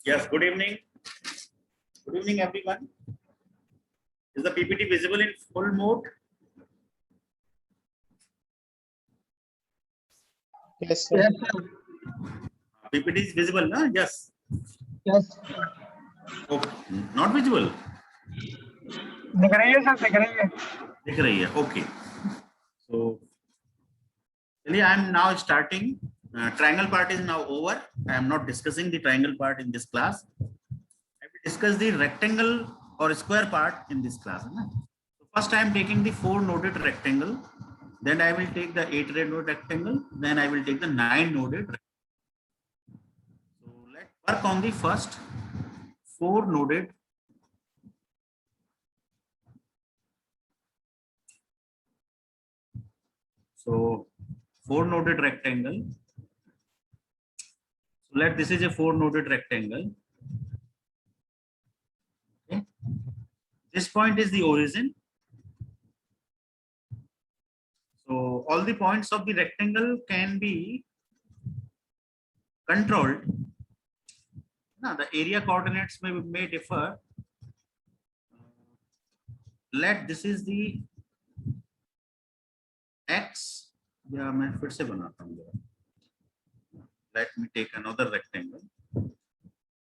Yes, good evening. Good evening, everyone. Is the PPT visible in full mode? Yes, sir. Yes, sir. PPT is visible, na? Yes. Yes. Okay. Not visible. दिख रही है sir, दिख रही है. दिख रही है. Okay. So, I am now starting. Triangle part is now over. I am not discussing the triangle part in this class. I will discuss the rectangle or square part in this class. Na? So first, I am taking the 4-noded rectangle. Then I will take the 8-noded rectangle. Then I will take the 9-noded rectangle. So let's work on the first 4-noded. So 4-noded rectangle. So let this is a 4-noded rectangle. Okay. This point is the origin. So all the points of the rectangle can be controlled. Now the area coordinates may differ. Let this is the x. Yeah, मैं फिर से बनाता हूँ जरा. Let me take another rectangle.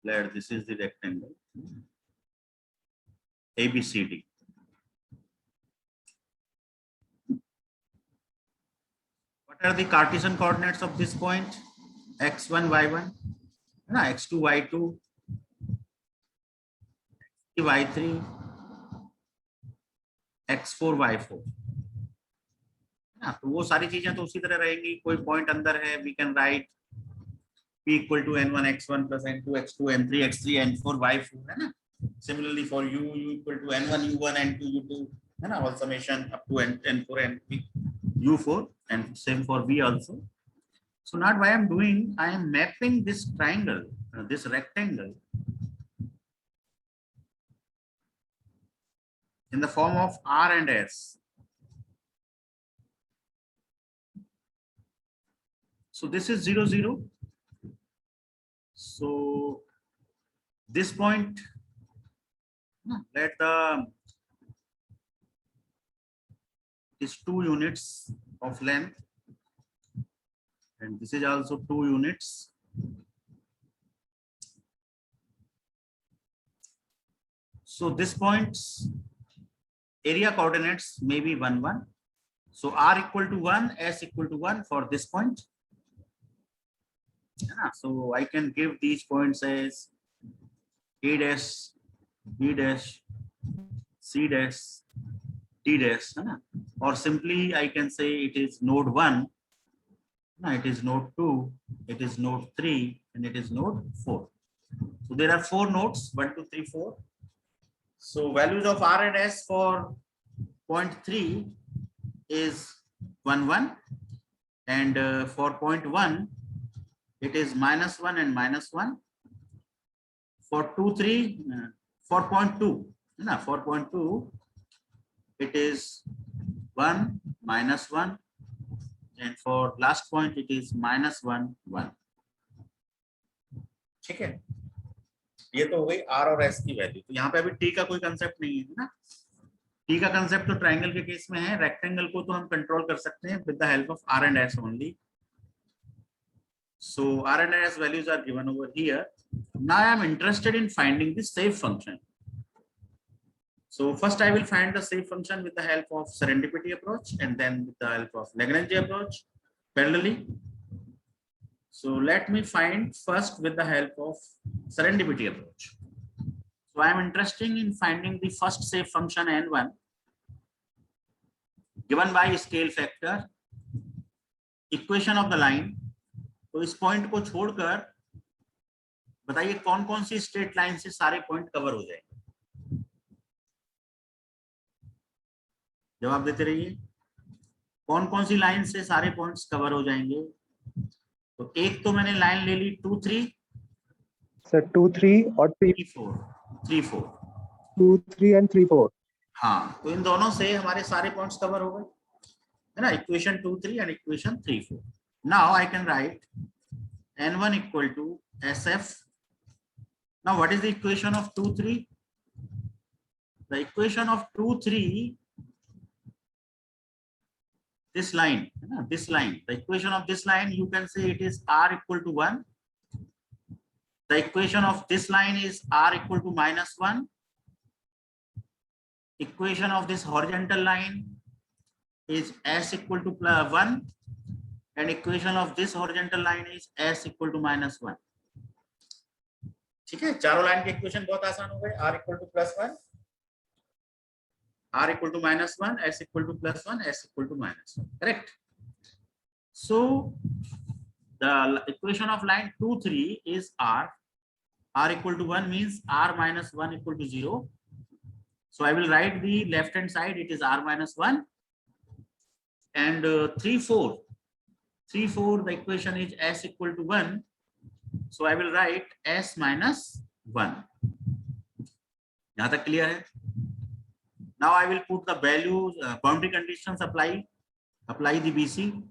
Let this is the rectangle ABCD. What are the Cartesian coordinates of this point? x1, y1, x2, y2, x3, y3, x4, y4. तो वो सारी चीजें तो उसी तरह रहेंगी. कोई पॉइंट अंदर है, we can write p equal to n1 x1 plus n2 x2 n3 x3 n4 y4 है ना. Similarly for u equal to n1 u1 n2 u2 है ना, all summation up to n4 n3 u4, and same for v also. So now what I am doing, I am mapping this triangle, this rectangle in the form of R and S. So this is 0, 0. So this point, let the is 2 units of length, and this is also 2 units. So this point's area coordinates may be 1, 1. So R equal to 1, S equal to 1 for this point. Yeah, so I can give these points as A dash, B dash, C dash, D dash, or simply I can say it is node 1, it is node 2, it is node 3, and it is node 4. So there are 4 nodes, 1, 2, 3, 4. So values of R and S for point 3 is 1, 1, and for point 1 it is -1 and -1. For 2, 3, for point 2, for point 2 it is 1, -1, and for last point it is -1, 1. ठीक है, ये तो हो गई R और S की value. तो यहाँ पे अभी T का कोई कंसेप्ट नहीं है ना. T का कंसेप्ट तो ट्रायंगल के केस में है. रेक्टेंगल को तो हम कंट्रोल कर सकते हैं with the help of R and S only. So R and S values are given over here. Now I am interested in finding the shape function. So first I will find the shape function with the help of serendipity approach, and then with the help of Lagrange approach parallelly. So let me find first with the help of serendipity approach. So I am interested in finding the first shape function n1 given by scale factor, equation of the line. तो इस point को छोड़कर बताइए कौन कौन सी straight line से सारे point cover हो जाएंगे. जवाब देते रहिए. कौन कौन सी लाइन से सारे पॉइंट्स कवर हो जाएंगे. तो एक तो मैंने लाइन ले ली 2, 3. सर 2, 3 और 3, 4, 3, 4. 2, 3 and 3, 4. हाँ, तो इन दोनों से हमारे सारे पॉइंट्स कवर हो गए है ना. Equation 2, 3 and equation 3, 4. Now I can write n1 equal to SF Now what is the equation of 2 3? The equation of 2 3, this line, the equation of this line, you can say it is r equal to 1. The equation of this line is r equal to -1. Equation of this horizontal line is s equal to +1, and equation of this horizontal line is s equal to -1. ठीक है, चारों line के equation बहुत आसान हो गए. r equal to +1, r equal to -1, s equal to +1, s equal to -1. Correct. So the equation of line 2 3 is r equal to 1 means r minus 1 equal to 0. So I will write the left hand side, it is r minus 1, and 3 4, the equation is s equal to 1. So I will write s minus 1. यहाँ तक clear है? Now I will put the values, boundary conditions, apply the BC.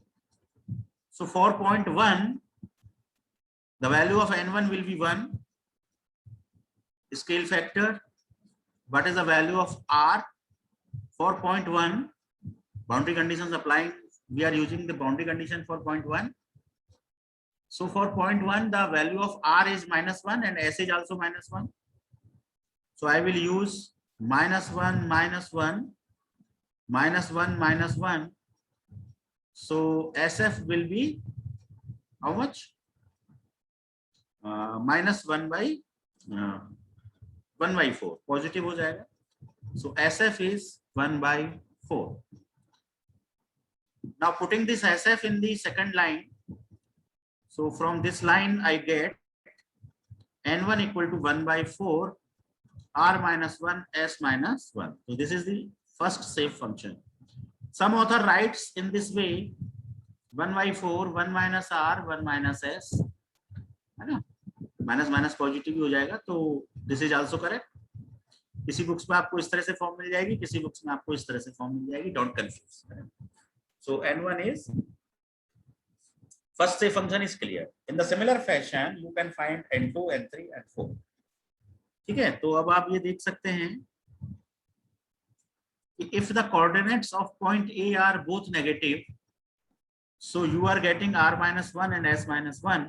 So for point 1, the value of n1 will be 1. Scale factor. What is the value of r for point 1? Boundary conditions applying. We are using the boundary condition for point 1. So for point 1, the value of r is -1 and s is also -1. So I will use -1, -1, -1, -1. So SF will be how much? -1 by 1/4. Positive हो जाएगा. So SF is 1/4. Now putting this SF in the second line. So from this line I get n1 equal to 1/4 r minus 1 s minus 1. So this is the first safe function. Some author writes in this way 1/4 1 minus r 1 minus s, है ना, minus minus positive हो जाएगा. तो this is also correct. किसी books में आपको इस तरह से फॉर्म मिल जाएगी, किसी बुक्स में आपको इस तरह से फॉर्म मिल जाएगी. Don't confuse. So n1 is first safe function is clear. In the similar fashion you can find n2 n3 and 4. ठीक है. तो अब आप ये देख सकते हैं कि if the coordinates of point A are both negative, so you are getting r minus 1 and s minus 1.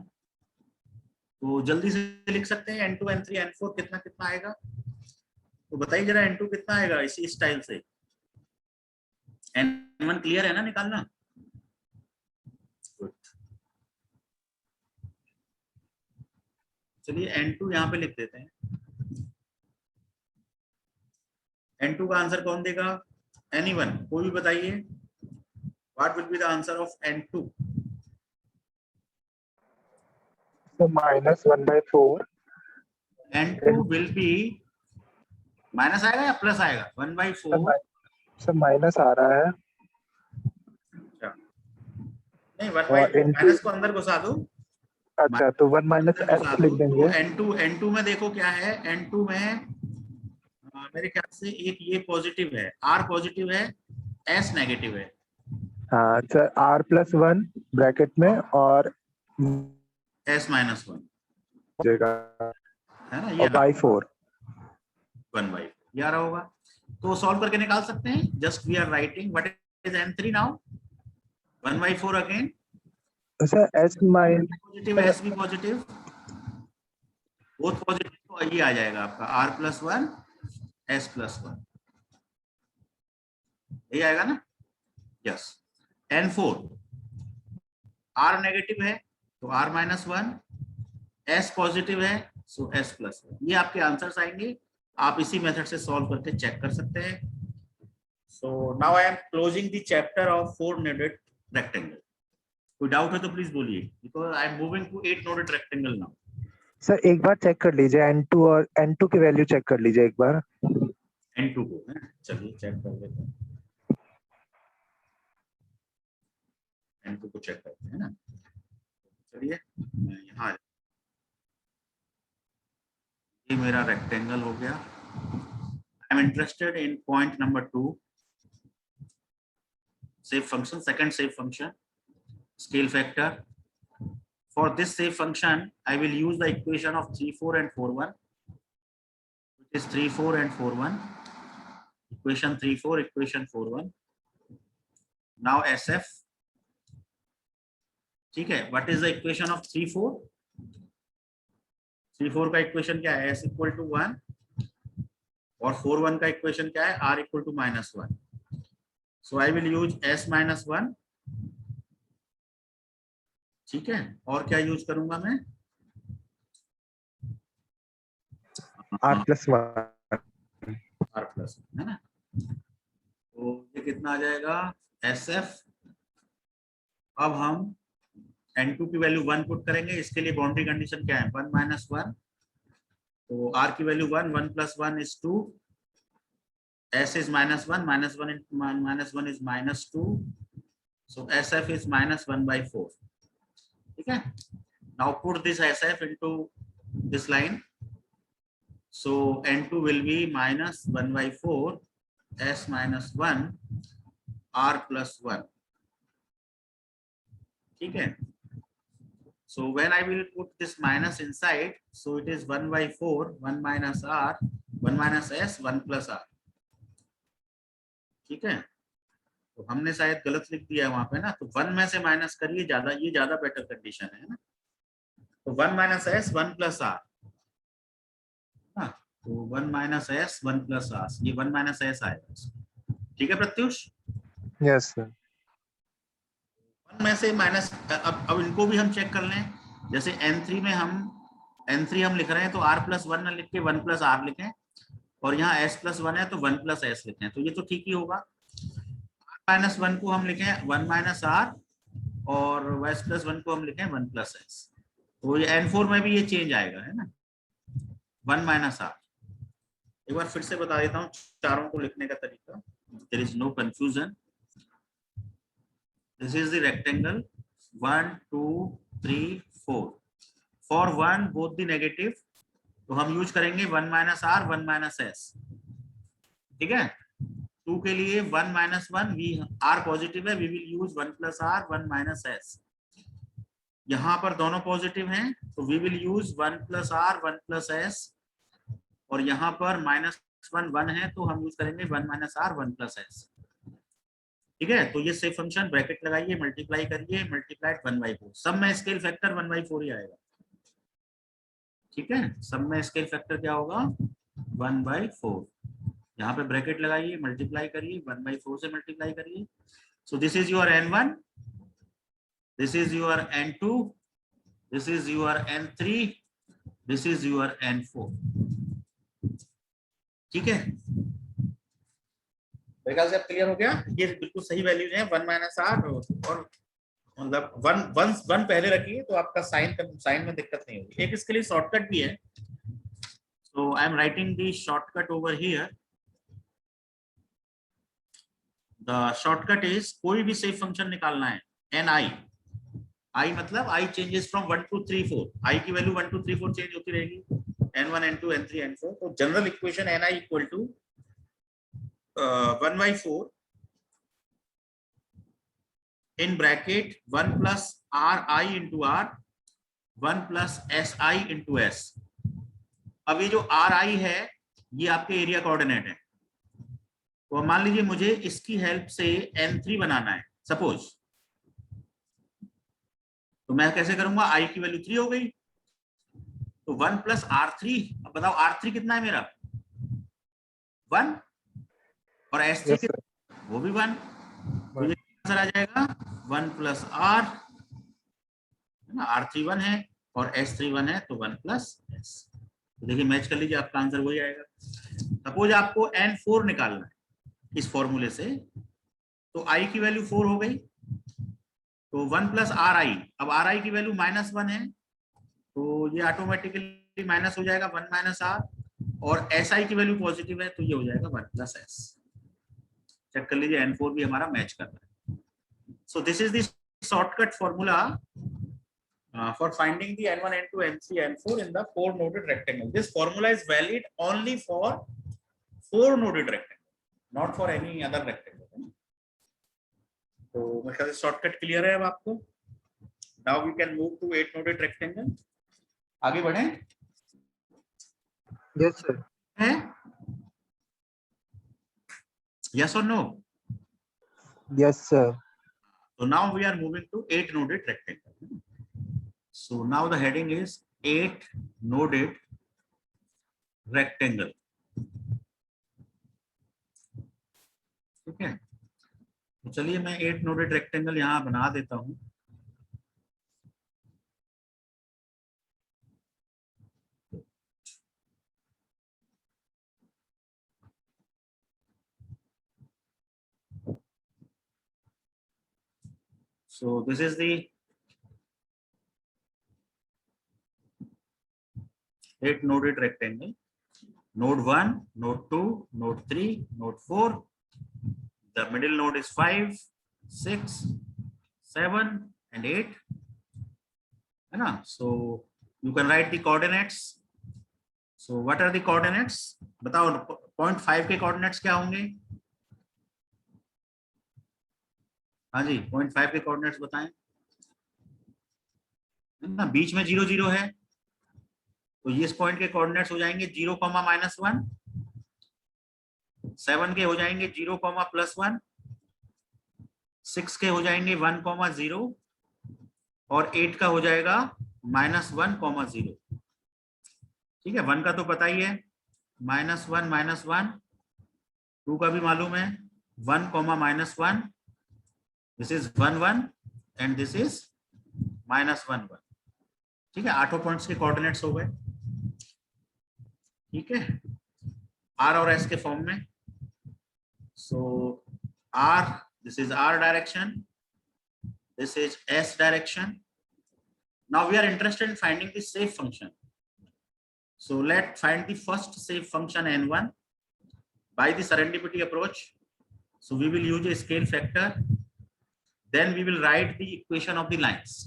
तो जल्दी से लिख सकते हैं n2 n3 n4 कितना कितना आएगा. तो बताइए जरा n2 कितना आएगा इसी स्टाइल से. n1 क्लियर है ना निकालना. चलिए n2 यहाँ पे लिख देते हैं. n2 का आंसर कौन देगा? एनीवन, कोई भी बताइए. What will be the answer of n2? So -1/4. n2 will be minus आएगा या प्लस आएगा? 1/4. सब माइनस आ रहा है. नहीं 1/4 माइनस को अंदर घुसा दो. अच्छा, तो 1 माइनस s लिख देंगे. n2 में देखो क्या है. n2 में मेरे ख्याल से एक ये पॉजिटिव है, r पॉजिटिव है, s नेगेटिव है. हाँ सर, r+1 ब्रैकेट में और s minus 1 है ना. ये by4 1/4 ये आ रहा होगा. तो सॉल्व करके निकाल सकते हैं. Just we are writing what is n3 now. 1/4 again. Sir s माइन पॉजिटिव s भी पॉजिटिव, बोथ पॉजिटिव. तो ये आ जाएगा आपका r+1 s+1. ये आएगा ना. यस. n4 r नेगेटिव है तो r-1, s पॉजिटिव है सो s+1. ये आपके आंसर्स आएंगे. आप इसी मेथड से सॉल्व करके चेक कर सकते हैं. So now I am closing the chapter of 4 noded rectangle. कोई डाउट है तो प्लीज बोलिए, because I am moving to 8 noded rectangle now. Sir एक बार चेक कर लीजिए n2 और n2 की वैल्यू चेक कर लीजिए एक बार. n2 को है. चलिए चेक कर लेते हैं. n2 को चेक करते हैं ना. चलिए मैं यहाँ, ये मेरा रेक्टेंगल हो गया. I am interested in point number 2, safe function, second safe function, scale factor. For this safe function I will use the equation of 3 4 and 4 1. is 3 4 and 4 1. Equation 3 4, equation 4 1. Now SF. ठीक है, what is the equation of 3 4? 3 4 का equation क्या है? S equal to 1 और 4 1 का equation क्या है? R equal to -1. So I will use S -1. ठीक है, और क्या यूज करूंगा मैं? R+1 R+, है ना? तो ये कितना आ जाएगा? SF. अब हम N2 की वैल्यू 1 पुट करेंगे. इसके लिए बाउंड्री कंडीशन क्या है? 1 - 1. तो R की value 1, 1 + 1 is 2. S is -1, -1 into -1 is -2. So SF is -1/4. ठीक है. Now put this SF into this line. So N2 will be -1/4 S -1 R+1. ठीक है. So when I will put this minus inside, so it is 1/4, 1 - R, 1 - S, 1 + R. ठीक है. तो हमने शायद गलत लिख दिया है वहां पे ना, तो 1 में से माइनस करिए, ये ज्यादा बेटर कंडीशन है ना. तो 1 - S 1 + R. हाँ, तो 1 - S 1 + R, ये 1 - S आएगा. ठीक है प्रत्युष. Yes sir. 1 में से माइनस. अब इनको भी हम चेक कर लें. जैसे N3 में N3 हम लिख रहे हैं तो R+1 न लिख के 1 + R लिखें, और यहाँ S+1 है तो 1 + S लिखें, तो ये तो ठीक ही होगा. R-1 को हम लिखें 1 - R और S+1 को हम लिखें 1 + S. तो ये N4 में भी ये चेंज आएगा, है ना. 1 - R. एक बार फिर से बता देता हूँ चारों को लिखने का तरीका. There is no confusion. This is the rectangle 1 2 3 4. For 1 both the negative, तो हम यूज करेंगे 1 - R 1 - S. ठीक है. 2 के लिए 1 - 1, वी R पॉजिटिव है, we will use 1 + R 1 - S. यहाँ पर दोनों पॉजिटिव हैं तो we will use 1 + R 1 + S, और यहाँ पर -1 1 है तो हम यूज करेंगे 1 - R 1 + S. ठीक है. तो ये सेफ फंक्शन ब्रैकेट लगाइए, मल्टीप्लाई करिए, मल्टीप्लाइड 1/4. सब में स्केल फैक्टर 1/4 ही आएगा. ठीक है. सब में स्केल फैक्टर क्या होगा? 1/4. यहाँ पे ब्रैकेट लगाइए, मल्टीप्लाई करिए, 1/4 से मल्टीप्लाई करिए. So this is your N1, this is your N2, this is your N3, this is your N4. ठीक है. मेरे ख्याल से अब क्लियर हो गया. ये बिल्कुल सही वैल्यूज हैं 1 - R, और मतलब 1 पहले रखिए तो आपका साइन में दिक्कत नहीं होगी. एक इसके लिए शॉर्टकट भी है. So I am writing the shortcut over here. The shortcut is, कोई भी सेफ फंक्शन निकालना है Ni. I मतलब I changes from 1 to 3 4. I की वैल्यू 1 2 3 4 चेंज होती रहेगी. N1 N2 N3 N4. तो general equation Ni equal to 1/4 in bracket 1 + Ri into R 1 + Si into S. अब ये जो Ri है ये आपके एरिया कोऑर्डिनेट है. तो मान लीजिए मुझे इसकी हेल्प से N3 बनाना है सपोज, तो मैं कैसे करूंगा? I की वैल्यू 3 हो गई तो 1 + R3. अब बताओ R3 कितना है मेरा? 1. और S3 यस सर. वो भी 1. तो ये आंसर आ जाएगा 1 + R, है ना. R3 1 है और S3 1 है तो 1 + S. तो देखिए मैच कर लीजिए, आपका आंसर वही आएगा. सपोज आपको N4 निकालना है इस फॉर्मूले से, तो I की वैल्यू 4 हो गई तो 1 + Ri. अब Ri की वैल्यू -1 है तो ये ऑटोमेटिकली माइनस हो जाएगा 1 - R, और Si की वैल्यू पॉजिटिव है तो ये हो जाएगा 1 + S. चेक कर लीजिए N4 भी हमारा मैच कर रहा है. So this is the shortcut formula for finding the N1 N2 N3 N4 in the 4-noded rectangle. This formula is valid only for 4-noded rectangle, not for any other rectangle. तो मेरे ख्याल से shortcut clear है अब आपको. Now we can move to 8-noded rectangle. आगे बढ़ें. Yes sir. है? Yes or no? Yes, sir. So now we are moving to 8-noded rectangle. So now the heading is 8-noded rectangle. ठीक है, तो चलिए मैं 8-noded rectangle यहां बना देता हूं. So this is the 8-noded rectangle. Node 1, node 2, node 3, node 4. The middle node is 5, 6, 7 and 8. है ना? So you can write the coordinates. So what are the coordinates? बताओ, 0.5 के coordinates क्या होंगे? हाँ जी, 0.5 के coordinates बताएं. ना बीच में 0 0 है, तो ये इस पॉइंट के कोऑर्डिनेट्स हो जाएंगे 0, -1. 7 के हो जाएंगे 0, +1. 6 के हो जाएंगे 1, 0 और 8 का हो जाएगा -1, 0. ठीक है, 1 का तो पता ही है, -1, -1. 2 का भी मालूम है, 1, -1. This is 1, 1 and this is -1, 1. ठीक है, 8 पॉइंट्स के कोऑर्डिनेट्स हो गए. ठीक है, आर और एस के फॉर्म में. So R, this is R direction, this is S direction. Now we are interested in finding the shape function. So let find the first shape function n1 by the serendipity approach. So we will use a scale factor, then we will write the equation of the lines.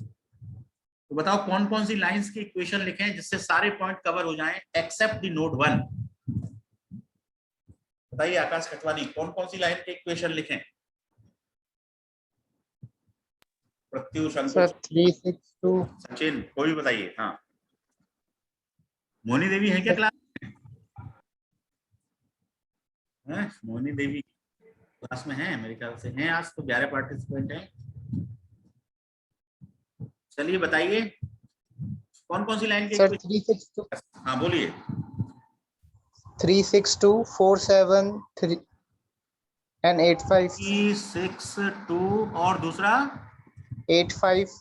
तो बताओ कौन कौन सी lines की equation लिखें जिससे सारे point cover हो जाएं एक्सेप्ट द नोड 1. बताइए आकाश खटवानी, कौन कौन सी लाइन की इक्वेशन लिखें? प्रत्युष, सर 362. सचिन, कोई भी बताइए. हाँ, मोनी देवी है क्या क्लास में? मोनी देवी क्लास में है मेरे ख्याल से. हैं आज तो 11 पार्टिसिपेंट हैं. चलिए बताइए कौन कौन सी लाइन की सर 362. हाँ बोलिए. 362, 47, 3 and 85. 362 और दूसरा 85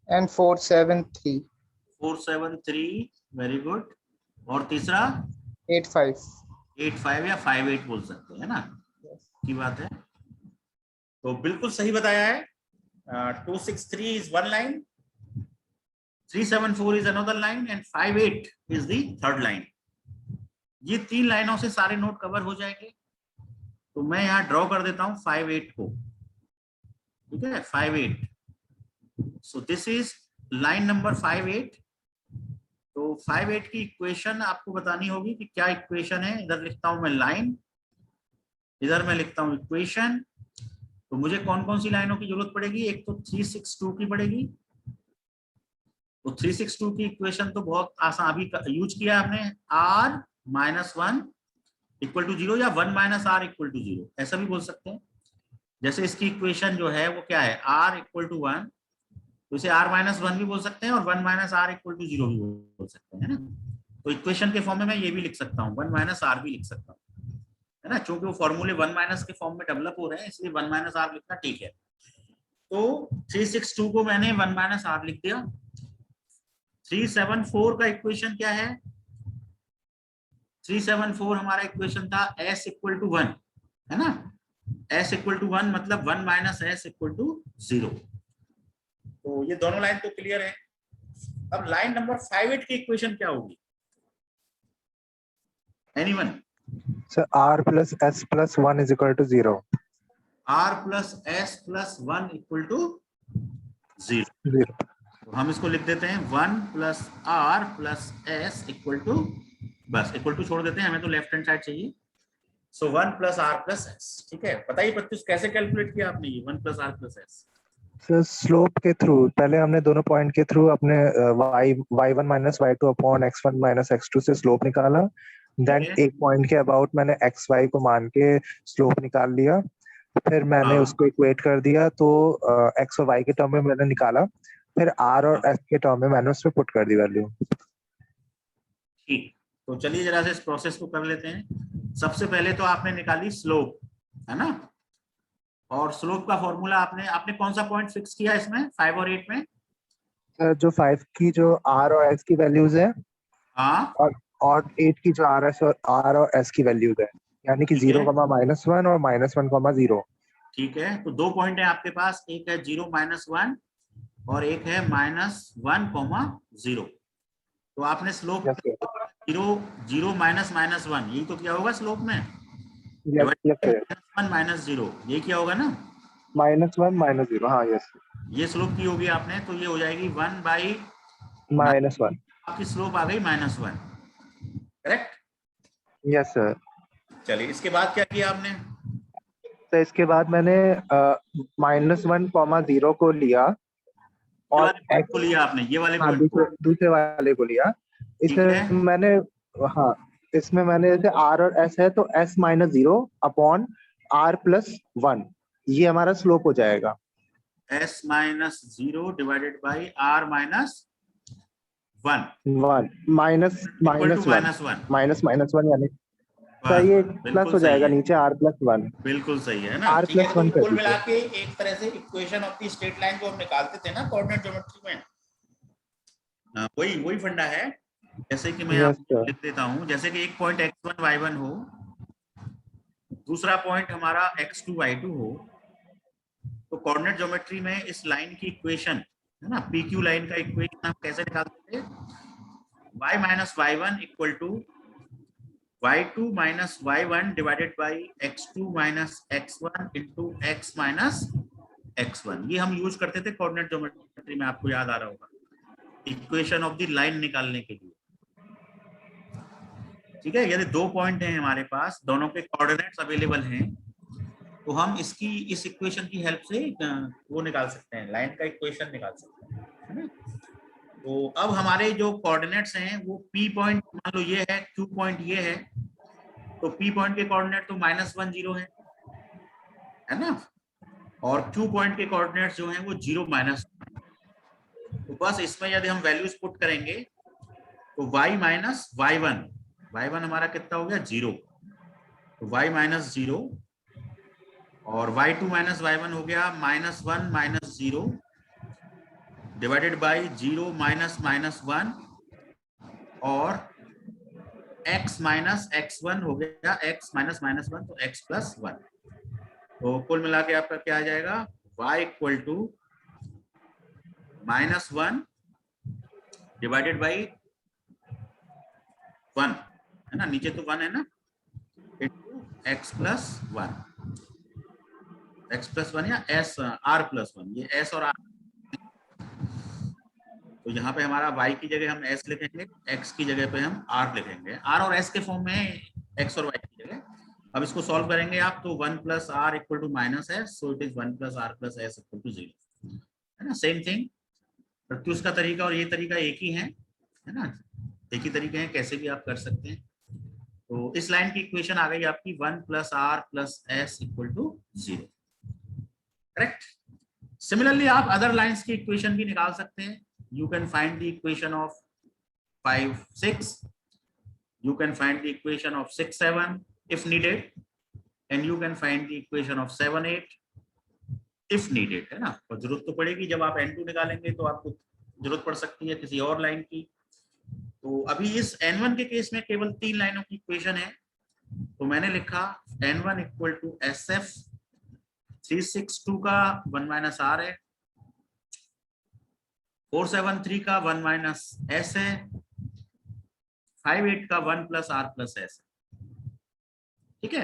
and 473. 473. Very good. और तीसरा 85. 85 या 58 बोल सकते हैं ना, की बात है. तो बिल्कुल सही बताया है. 263 is one line, 374 is another line and 58 is the third line. ये 3 लाइनों से सारे नोट कवर हो जाएंगे. तो मैं यहाँ ड्रॉ कर देता हूँ 58 को. ठीक है, 58. So this is line number 58. तो 58 की इक्वेशन आपको बतानी होगी कि क्या इक्वेशन है. इधर लिखता हूं मैं लाइन, इधर मैं लिखता हूं इक्वेशन. तो मुझे कौन कौन सी लाइनों की जरूरत पड़ेगी? एक तो 362 की पड़ेगी. तो 362 की इक्वेशन तो बहुत आसान, अभी यूज किया आपने, r -1 = 0 या 1 - r = 0, ऐसा भी बोल सकते हैं. जैसे इसकी इक्वेशन जो है वो क्या है, r = 1, तो इसे r -1 भी बोल सकते हैं और 1 - r = 0 भी बोल सकते हैं, है ना. तो इक्वेशन के फॉर्म में मैं ये भी लिख सकता हूँ, 1 - r भी लिख सकता हूँ, है ना. क्योंकि वो फॉर्मूले 1 - के फॉर्म में डेवलप हो रहे हैं, इसलिए 1 - r लिखना ठीक है. तो 362 को मैंने 1 - r लिख दिया. 374 का इक्वेशन क्या है? 374 हमारा इक्वेशन था s = 1, है ना. s = 1 मतलब 1 - s = 0. तो ये दोनों लाइन तो क्लियर है. अब लाइन नंबर 58 की इक्वेशन क्या होगी? Anyone? Sir, r plus s plus 1 is equal to 0. r + s + 1 = 0. 0. तो हम इसको लिख देते हैं 1 + r + s = बस इक्वल टू छोड़ देते हैं, हमें तो लेफ्ट हैंड साइड चाहिए. सो 1 + r + s. ठीक है, बताइए प्रत्युष कैसे कैलकुलेट किया आपने ये 1 + r + s? सर स्लोप के थ्रू, पहले हमने दोनों पॉइंट के थ्रू अपने y1 - y2 upon x1 - x2 से स्लोप निकाला. देन है। एक पॉइंट के अबाउट मैंने एक्स वाई को मान के स्लोप निकाल लिया, फिर मैंने हाँ। उसको इक्वेट कर दिया, तो एक्स और वाई के टर्म में मैंने निकाला, फिर आर और एस के टर्म में मैंने उसमें पुट कर दी वैल्यू। ठीक, तो चलिए जरा से इस प्रोसेस को कर लेते हैं। सबसे पहले तो आपने निकाली स्लोप, है ना, और स्लोप का फॉर्मूला आपने आपने कौन सा पॉइंट फिक्स किया इसमें 5 और 8 में? जो 5 की जो आर और एस की वैल्यूज है, हाँ और 8 की जो आर और एस की वैल्यूज है, यानी कि ठीक है, 0,-1 और -1,0। ठीक है, तो दो पॉइंट है आपके पास, एक है 0-1 और एक है -1,0। तो आपने स्लोप यस सर, 0 0 यही तो किया होगा स्लोप में, यस यस सर, -1 यही किया होगा ना। -1 -0, हाँ यस, ये स्लोप की होगी आपने, तो ये हो जाएगी 1/, -1, आपकी स्लोप आ गई -1, करेक्ट। Yes sir. चलिए इसके बाद क्या किया आपने? तो इसके बाद मैंने -1,0 को लिया ये और वाले पॉइंट को एक्स, लिया आपने, ये वाले हाँ पॉइंट को, दूसरे दूसरे वाले को लिया। ठीक है। इसमें मैंने, हाँ इसमें मैंने जैसे आर और एस है तो S-0 अपॉन R+1, ये हमारा स्लोप हो जाएगा। S-0 divided by R-1 1 minus equal to -1, -1। -1 यानी सर बस ये बस प्लस बिल्कुल हो सही जाएगा है, नीचे R+1, बिल्कुल सही है ना। ठीक है, तो R+1 कर कुल मिला दीजिए। के एक तरह से equation of the straight line जो हम निकालते थे ना कोऑर्डिनेट ज्योमेट्री में, वही वही फंडा है। जैसे कि मैं यस आपको सर, लिख देता हूँ, जैसे कि एक पॉइंट x1 y1 हो, दूसरा पॉइंट हमारा x2 y2 हो, तो कोऑर्डिनेट ज्योमेट्री में इस लाइन की इक्वेशन है ना, PQ लाइन का इक्वेशन हम कैसे निकालते थे? y minus y1 equal to y2 minus y1 divided by x2 minus x1 into x minus x1। ये हम यूज करते थे कोऑर्डिनेट ज्योमेट्री में, आपको याद आ रहा होगा, इक्वेशन ऑफ द लाइन निकालने के लिए। ठीक है, यदि दो पॉइंट हैं हमारे पास, दोनों के कोऑर्डिनेट्स अवेलेबल हैं, तो हम इसकी इस इक्वेशन की हेल्प से वो निकाल सकते हैं, लाइन का इक्वेशन निकाल सकते हैं, है ना। तो अब हमारे जो कोऑर्डिनेट्स हैं वो P पॉइंट मान लो ये है, Q पॉइंट ये है, तो P पॉइंट के कोऑर्डिनेट तो -1 0 है ना, और Q पॉइंट के कोऑर्डिनेट्स जो हैं वो 0 -1। तो बस इसमें यदि हम वैल्यूज पुट करेंगे तो y माइनस y1 हमारा कितना हो गया 0, तो y माइनस 0, और y2 माइनस y1 हो गया -1 -0 डिवाइडेड बाई 0 -1, और x माइनस x1 हो गया x माइनस -1, तो x प्लस 1। तो कुल मिला के आपका क्या आ जाएगा, y equal to -1 divided by 1, है ना, नीचे तो 1 है ना, into x plus 1, x plus 1 या s r+1, ये s और r, तो यहाँ पे हमारा y की जगह हम s लिखेंगे, x की जगह पे हम r लिखेंगे, r और s के फॉर्म में x और y की जगह। अब इसको सॉल्व करेंगे आप, तो 1 plus r equal to -s, so it is 1 plus r plus s equal to 0, है ना। सेम थिंग, प्रत्युष का तरीका और ये तरीका एक ही है ना, एक ही तरीके हैं, कैसे भी आप कर सकते हैं। तो इस लाइन की इक्वेशन आ गई आपकी 1 plus r plus s equal to 0, correct. Similarly आप अदर लाइंस की इक्वेशन भी निकाल सकते हैं। You can find the equation of 5 6, you can find the equation of 6 7 if needed, and you can find the equation of 7 8 if needed, है ना। और जरूरत तो पड़ेगी, जब आप n2 निकालेंगे तो आपको जरूरत पड़ सकती है किसी और लाइन की। तो अभी इस n1 के केस में केवल 3 लाइनों की इक्वेशन है, तो मैंने लिखा n1 इक्वल टू SF 362 का 1 माइनस r है, 473 का 1 माइनस s है, 58 का 1 प्लस r प्लस s, ठीक है।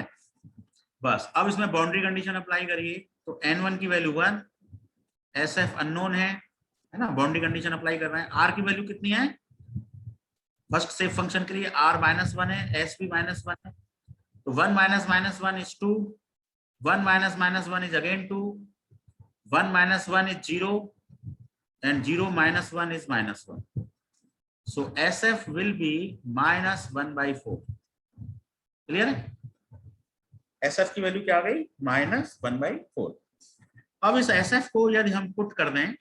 बस अब इसमें बाउंड्री कंडीशन अप्लाई करिए, तो n1 की वैल्यू 1, sf अननोन है ना, बाउंड्री कंडीशन अप्लाई कर रहे हैं, r की वैल्यू कितनी है, फर्स्ट सेफ फंक्शन के लिए r -1 है, s भी -1 है, तो 1 minus -1 is 2, 1 minus -1 is again 2, 1 minus 1 is 0, and 0 minus 1 is -1. So SF will be -1/4. Clear है? SF की वैल्यू क्या आ गई? -1/4। अब इस SF को यदि हम पुट कर दें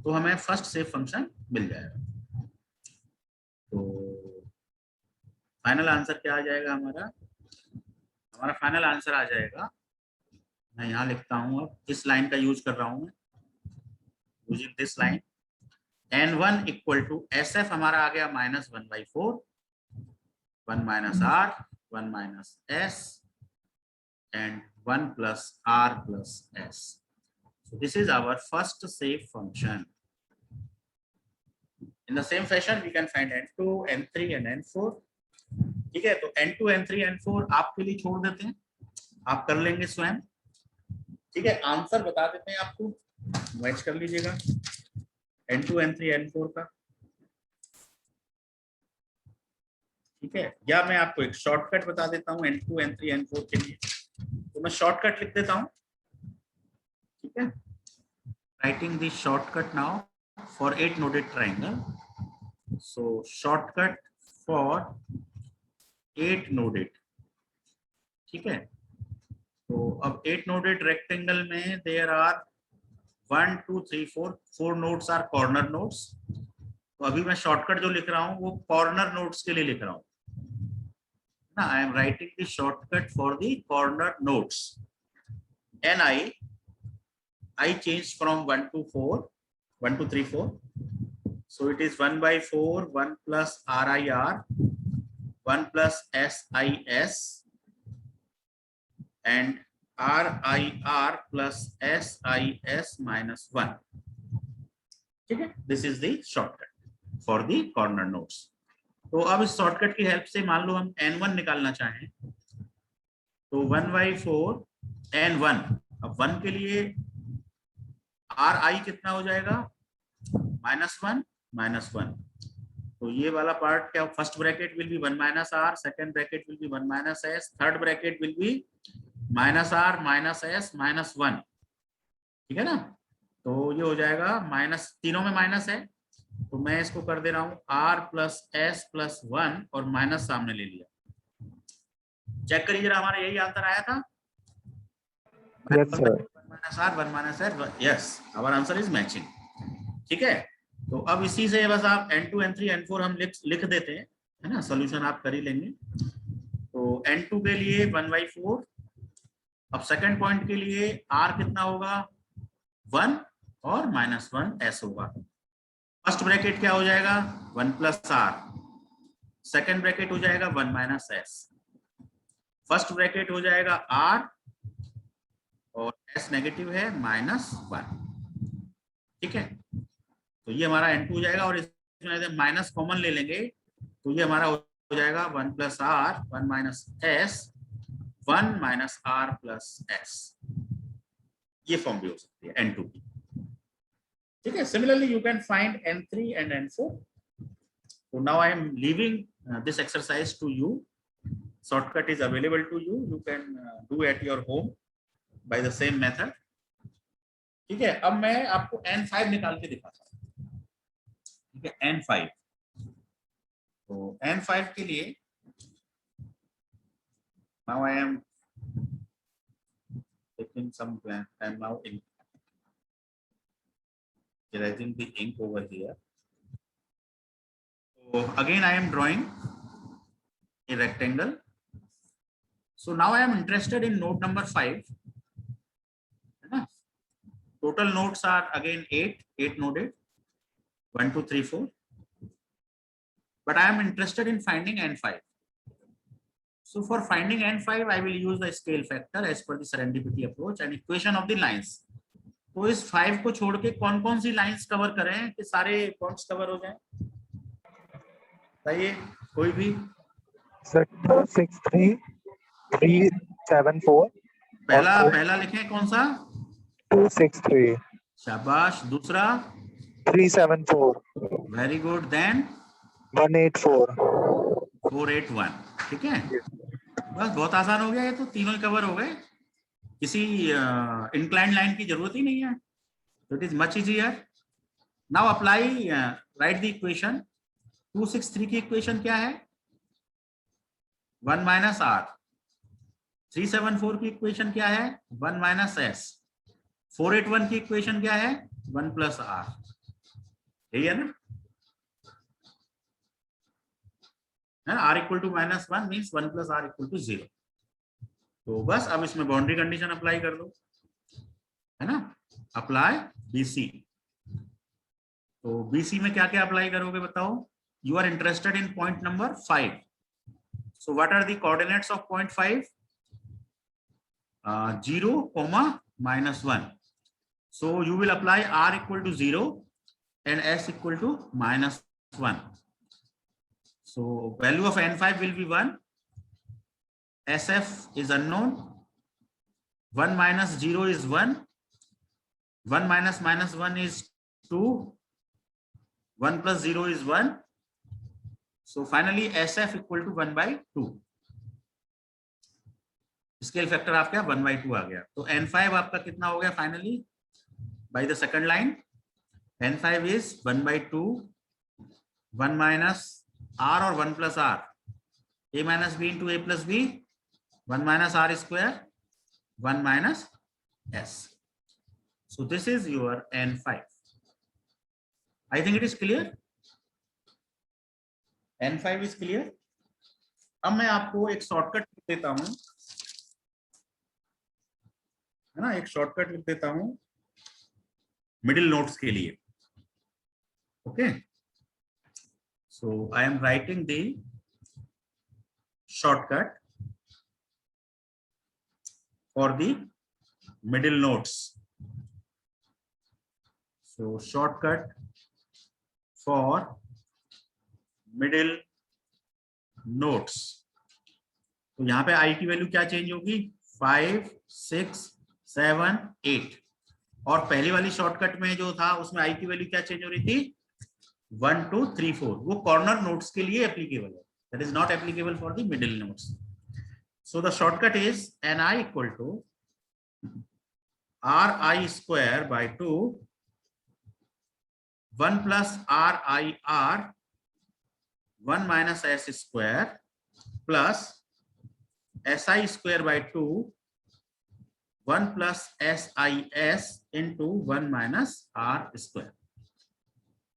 तो हमें फर्स्ट सेफ फंक्शन मिल जाएगा। तो फाइनल आंसर क्या आ जाएगा हमारा? हमारा फाइनल आंसर आ जाएगा, मैं यहाँ लिखता हूँ, अब इस लाइन का यूज कर रहा हूँ मैं, using this line, n1 equal to SF हमारा आ गया -1/4, 1 - R 1 - S and 1 + R + S. So this is our first safe function. In the same fashion we can find n2, n3 and n4. ठीक है, तो n2, n3, n4 आपके लिए छोड़ देते हैं, आप कर लेंगे स्वयं। ठीक है, आंसर बता देते हैं आपको, मैच कर लीजिएगा n2, n3, n4 का। ठीक है, या मैं आपको एक शॉर्टकट बता देता हूँ n2, n3, n4 के लिए, तो मैं शॉर्टकट लिख देता हूँ। ठीक है, writing the shortcut now for 8 noded triangle. So shortcut for 8 noded. ठीक है, तो अब 8 नोडेड रेक्टेंगल में there are 1 2 3 4 nodes are corner nodes. तो अभी मैं शॉर्टकट जो लिख रहा हूँ वो कॉर्नर नोड्स के लिए लिख रहा हूँ ना। I am writing the shortcut for the corner nodes. An I changed from 1 to 4, 1 to 3 4. So it is 1/4, 1 plus RIR, 1 plus SIS and RIR plus SIS minus 1. ठीक है, this is the shortcut for the corner nodes. तो अब इस shortcut की help से मान लो हम n1 निकालना चाहें तो 1/4 n1, अब 1 के लिए RI कितना हो जाएगा? -1 -1। तो ये वाला पार्ट क्या, first bracket will be 1 - R, second bracket will be 1 - S, third bracket will be -R -S -1। ठीक है ना, तो ये हो जाएगा माइनस, तीनों में माइनस है तो मैं इसको कर दे रहा हूँ R + S + 1 और माइनस सामने ले लिया। चेक करिए जरा, हमारा यही आंसर आया था। Yes, sir. 1 - R 1 - S, yes, our answer is matching. ठीक है, तो अब इसी से बस आप n2, n3, n4 हम लिख देते हैं, है ना, सोल्यूशन आप कर ही लेंगे। तो n2 के लिए 1/4, अब सेकंड पॉइंट के लिए R कितना होगा? 1 और -1 S होगा। फर्स्ट ब्रैकेट क्या हो जाएगा? 1 + R, सेकंड ब्रैकेट हो जाएगा 1 - S, फर्स्ट ब्रैकेट हो जाएगा R और S नेगेटिव है -1। ठीक है, तो ये हमारा n2 हो जाएगा और इसमें माइनस कॉमन ले लेंगे तो ये हमारा हो जाएगा 1 + R 1 - S 1 - R + S। ये फॉर्म भी हो सकती है n2 की। ठीक है, similarly you can find n3 and n4। So now I am leaving this exercise to you. Shortcut is available to you. You can do at your home by the same method. ठीक है, अब मैं आपको n5 निकाल के दिखाता हूँ। ठीक है, n5, तो n5 के लिए now I am taking some time now in erasing the ink over here. So again I am drawing a rectangle. So now I am interested in node number 5. Total nodes are again 8 noded, 1 2 3 4, but I am interested in finding n5. So for finding n5 I will use the scale factor as per the serendipity approach and equation of the lines. तो इस 5 को छोड़ के कौन कौन सी lines cover करें कि सारे पॉइंट्स कवर हो जाएं? बताइए कोई भी। Sir, 2 6 3 3 7 4. पहला लिखें कौन सा? 2 6 3 शाबाश। दूसरा? 3 7 4. Very good. देन 1 8 4. 4 8 1। ठीक है, बस बहुत आसान हो गया, ये तो तीनों ही कवर हो गए, किसी इंक्लाइंड लाइन की जरूरत ही नहीं है। तो it is much easier. Now apply, right the equation. 2 6 3 की इक्वेशन क्या है? 1 माइनस आर। 374 की इक्वेशन क्या है? 1 माइनस एस। 481 की इक्वेशन क्या है? 1 प्लस आर। यही है ना? R equal to -1 means 1 plus r equal to 0। तो बस अब इसमें बाउंड्री कंडीशन अप्लाई कर दो, है ना? Apply BC. तो बीसी में क्या क्या अप्लाई करोगे बताओ? You are interested in point number 5। So what are the coordinates of point 5? 0, -1. So you will apply r equal to 0 and s equal to -1. So value of n5 will be 1. SF is unknown. 1 minus 0 is 1. 1 minus -1 is 2. 1 plus 0 is 1. So finally SF equal to 1 by 2. Scale factor आपका 1/2 आ गया। तो n5 आपका कितना हो गया finally? By the second line n5 is 1/2, 1 minus r और 1 plus r, a minus b into a plus b, 1 minus r square, 1 minus s। So this is your n5। I think it is clear. n5 is clear. अब मैं आपको एक shortcut देता हूं, है ना? एक शॉर्टकट लिख देता हूं मिडिल नोट्स के लिए। Okay, so I am writing the shortcut for the middle notes. So shortcut for middle notes. तो यहां पे आई की वैल्यू क्या चेंज होगी? 5, 6, 7, 8। और पहली वाली शॉर्टकट में जो था उसमें आई की वैल्यू क्या चेंज हो रही थी? 1, 2, 3, 4। वो कॉर्नर नोट्स के लिए एप्लीकेबल है, that is not applicable for the middle notes. So the shortcut is ni equal to ri square by 2, 1 plus ri r, 1 minus s square plus si square by 2, 1 plus SIS into 1 minus R square.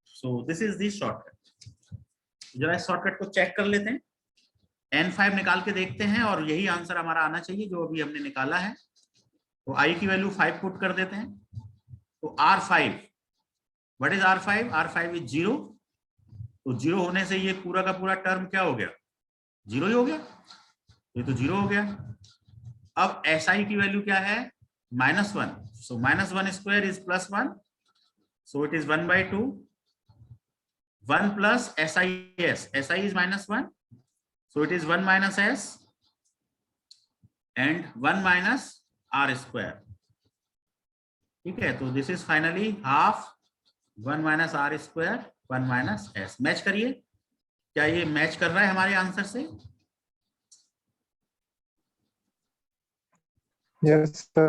So this is the shortcut. जरा इस shortcut को check कर लेते हैं, n5 निकाल के देखते हैं और यही आंसर हमारा आना चाहिए जो अभी हमने निकाला है। तो i की वैल्यू 5 पुट कर देते हैं। तो R5, what is R5? R5 is 0। तो 0 होने से ये पूरा का पूरा टर्म क्या हो गया? 0 ही हो गया। ये तो 0 हो गया। अब SI की वैल्यू क्या है? -1। सो -1 square is +1, so it is 1/2। 1 plus SIS, SI is -1, so it is 1 minus S and 1 minus R square. ठीक है, तो this is finally half 1 minus R square, 1 minus S। Match करिए, क्या ये मैच कर रहा है हमारे आंसर से? Yes, sir.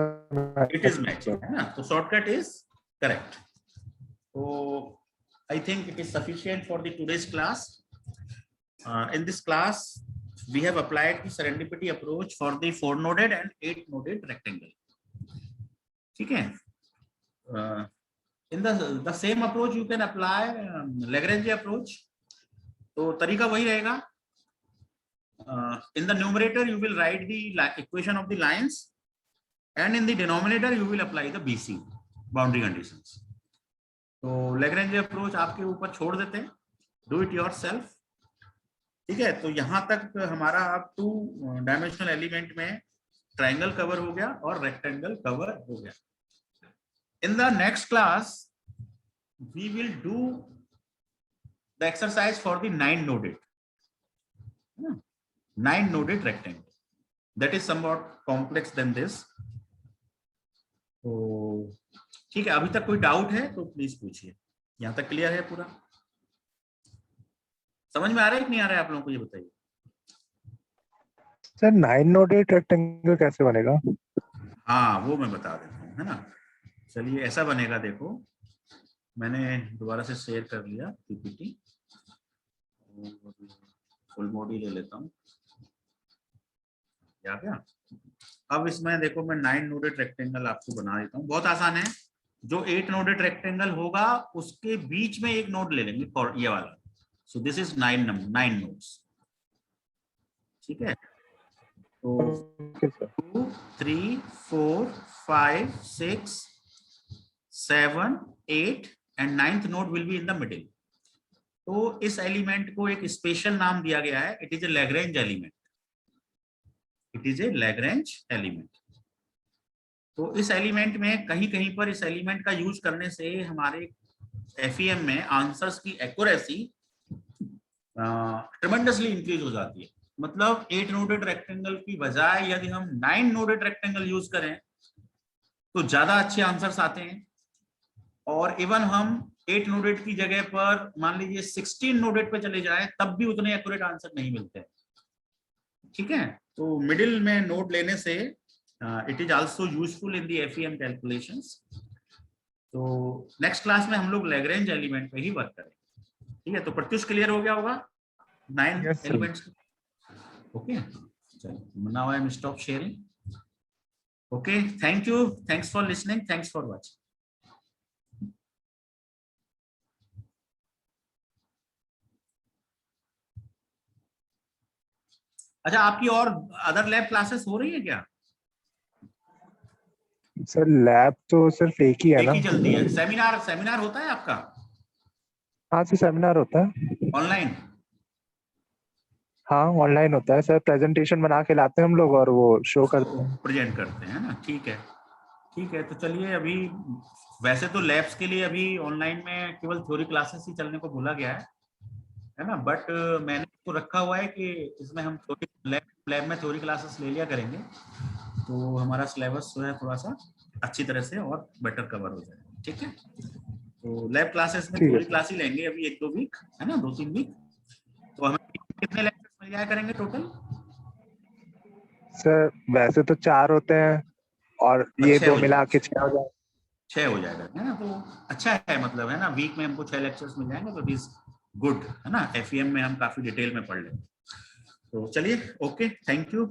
It is matching, है ना? तो shortcut is correct. So I think it is sufficient for the today's class. In this class, we have applied the serendipity approach for the 4-noded and 8-noded rectangle. ठीक है? In the same approach, you can apply Lagrange approach. तो तरीका वही रहेगा. In the numerator, you will write the equation of the lines. And in the denominator you will apply the BC boundary conditions. तो Lagrange approach आपके ऊपर छोड़ देते हैं, do it yourself. ठीक है, तो यहां तक हमारा अब 2 डायमेंशनल एलिमेंट में ट्रायंगल कवर हो गया और रेक्टेंगल कवर हो गया. In the next class we will do the exercise for the 9-noded rectangle. That is somewhat complex than this. तो ठीक है, अभी तक कोई डाउट है तो प्लीज पूछिए. यहाँ तक क्लियर है? पूरा समझ में आ रहा है कि नहीं आ रहा है आप लोगों को, ये बताइए. सर 9-noded रेक्टेंगल कैसे बनेगा? हाँ, वो मैं बता देता हूँ, है ना. चलिए, ऐसा बनेगा. देखो, मैंने दोबारा से शेयर कर लिया पीपीटी, फुल मोड ही ले लेता हूँ. आ गया। अब इसमें देखो मैं 9 नोडेड रेक्टेंगल आपको बना देता हूँ, बहुत आसान है। जो 8 नोडेड रेक्टेंगल होगा उसके बीच में एक नोड ले लेंगे, ये वाला। सो दिस इज 9 नोड्स, ठीक है। तो okay sir. 2 3 4 5 6 7 8 and 9th node will be in the middle. तो इस एलिमेंट को एक स्पेशल नाम दिया गया है, it is a Lagrange element, it is a Lagrange element. तो इस एलिमेंट में कहीं कहीं पर इस एलिमेंट का यूज करने से हमारे एफईएम में आंसर्स की एक्यूरेसी ट्रेमेंडसली इंक्रीज हो जाती है। मतलब 8 नोडेड रेक्टेंगल की बजाय यदि हम 9 नोडेड रेक्टेंगल यूज करें तो ज्यादा अच्छे आंसर्स आते हैं। और इवन हम 8 नोडेड की जगह पर मान लीजिए 16 नोडेड पे चले जाएं तब भी उतने एक्यूरेट आंसर नहीं मिलते, ठीक है। तो मिडिल में नोड लेने से it is also useful in the FEM calculations. तो नेक्स्ट क्लास में हम लोग लैग्रेंज एलिमेंट पे ही वर्क करेंगे, ठीक है। तो प्रत्युष क्लियर हो गया होगा 9 Yes, sir. Elements, okay. चलो now I am stop sharing, okay. Thank you, thanks for listening, thanks for watching. अच्छा, आपकी और अदर लैब क्लासेस हो रही है क्या? सर लैब तो सिर्फ एक ही है एक ना। ही चलती है। सेमिनार, सेमिनार होता है आपका हाँ सर, सेमिनार होता है। ऑनलाइन? हाँ ऑनलाइन होता है सर, प्रेजेंटेशन बना के लाते हैं हम लोग और वो शो करते हैं। प्रेजेंट करते हैं ना, ठीक है, ठीक है। तो चलिए, अभी वैसे तो लैब्स के लिए अभी ऑनलाइन में केवल थ्योरी क्लासेस ही चलने को बोला गया है ना। बट मैंने तो रखा हुआ है कि इसमें हम लैब में थ्योरी क्लासेस ले लिया करेंगे, तो हमारा सिलेबस जो है थोड़ा सा अच्छी तरह से और बेटर कवर हो जाए, ठीक है। तो लैब क्लासेस में ठीक है थ्योरी सर। क्लास ही लेंगे अभी 1-2 वीक, है ना, 2-3 वीक। तो हमें कितने लेक्चर्स मिल जाया करेंगे टोटल? सर वैसे तो 4 होते हैं और ये 6 दो हो मिला के जाएगा, 6 हो जाए। 6 हो जाएगा, है ना। तो अच्छा है, मतलब है ना, वीक में हमको 6 लेक्चर्स मिल जाएंगे, तो इट इज गुड, है ना। एफईएम में हम काफी डिटेल में पढ़ लेंगे। तो चलिए, ओके, थैंक यू।